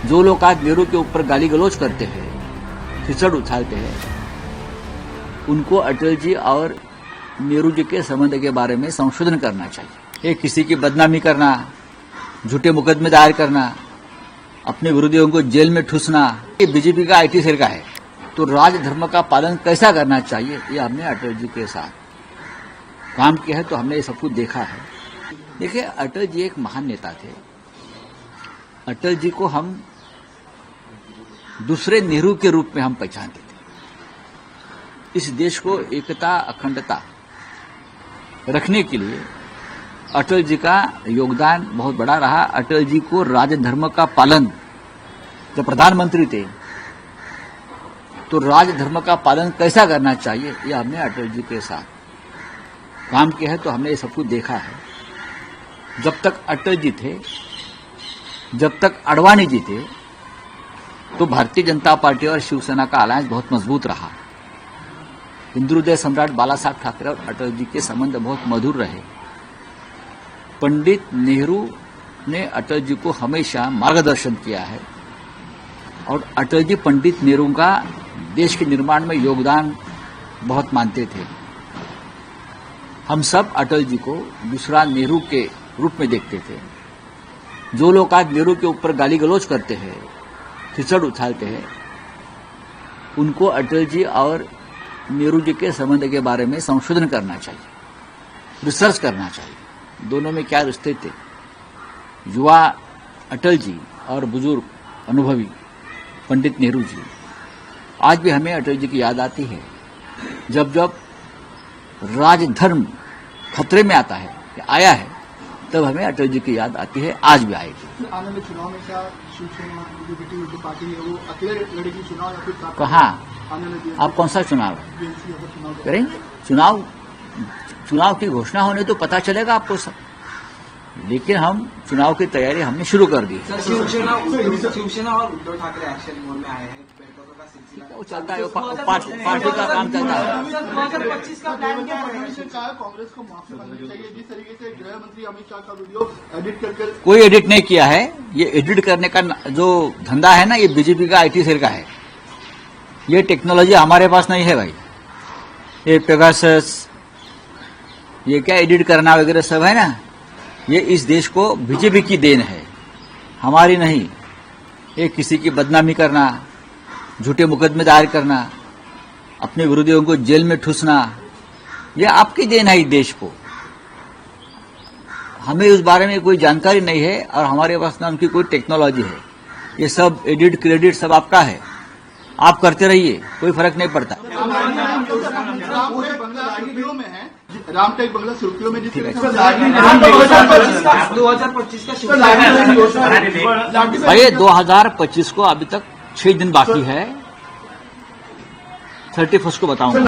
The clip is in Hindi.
जो लोग आज नेहरू के ऊपर गाली गलौज करते हैं, खिचड़ उछालते हैं, उनको अटल जी और नेहरू जी के संबंध के बारे में संशोधन करना चाहिए। ये किसी की बदनामी करना, झूठे मुकदमे दायर करना, अपने विरोधियों को जेल में ठूसना, ये बीजेपी का आईटी सेल का है। तो राजधर्म का पालन कैसा करना चाहिए, ये हमने अटल जी के साथ काम किया है, तो हमने ये सब कुछ देखा है। देखिए, अटल जी एक महान नेता थे। अटल जी को हम दूसरे नेहरू के रूप में हम पहचानते थे। इस देश को एकता, अखंडता रखने के लिए अटल जी का योगदान बहुत बड़ा रहा। अटल जी को राजधर्म का पालन, जब प्रधानमंत्री थे तो राजधर्म का पालन कैसा करना चाहिए, ये हमने अटल जी के साथ काम किया है, तो हमने ये सब कुछ देखा है। जब तक अटल जी थे, जब तक आडवाणी जी थे, तो भारतीय जनता पार्टी और शिवसेना का अलायंस बहुत मजबूत रहा। हिंदू हृदय सम्राट बाला साहब ठाकरे और अटल जी के संबंध बहुत मधुर रहे। पंडित नेहरू ने अटल जी को हमेशा मार्गदर्शन किया है और अटल जी पंडित नेहरू का देश के निर्माण में योगदान बहुत मानते थे। हम सब अटल जी को दूसरा नेहरू के रूप में देखते थे। जो लोग आज नेहरू के ऊपर गाली गलौज करते हैं, खिचड़ उछालते हैं, उनको अटल जी और नेहरू जी के संबंध के बारे में संशोधन करना चाहिए, रिसर्च करना चाहिए। दोनों में क्या रिश्ते थे। युवा अटल जी और बुजुर्ग अनुभवी पंडित नेहरू जी। आज भी हमें अटल जी की याद आती है। जब जब राजधर्म खतरे में आता है, आया है, तब हमें अटल जी की याद आती है, आज भी आएगी। आने वाले चुनाव में क्या शिवसेना जो पार्टी है वो अकेले लड़ेगी चुनाव या फिर कहाँ? आप कौन सा चुनाव करेंगे? चुनाव की घोषणा होने तो पता चलेगा आपको सब, लेकिन हम चुनाव की तैयारी हमने शुरू कर दी। शिवसेना और उद्धव ठाकरे एक्शन मोड में आए हैं। वो चलता है, पार्टी का काम चलता है। 2025 का प्लान क्या है? कांग्रेस को माफी मांगनी चाहिए। जिस तरीके से गृह मंत्री अमित शाह का वीडियो एडिट करके, कोई एडिट नहीं किया है। ये एडिट करने का जो धंधा है ना, ये बीजेपी का आईटी सेल का है। ये टेक्नोलॉजी हमारे पास नहीं है भाई। ये पेगासस, ये क्या एडिट करना वगैरह सब है ना, ये इस देश को बीजेपी की देन है, हमारी नहीं। ये किसी की बदनामी करना, झूठे मुकदमे दायर करना, अपने विरोधियों को जेल में ठूसना, ये आपकी देन है इस देश को। हमें उस बारे में कोई जानकारी नहीं है और हमारे पास ना उनकी कोई टेक्नोलॉजी है। ये सब एडिट क्रेडिट सब आपका है, आप करते रहिए, कोई फर्क नहीं पड़ता। रामटेक बंगला सुर्खियों में जिस तरह से 2025 का भाई 2025 को अभी तक 6 दिन बाकी है। 31 को बताऊंगा।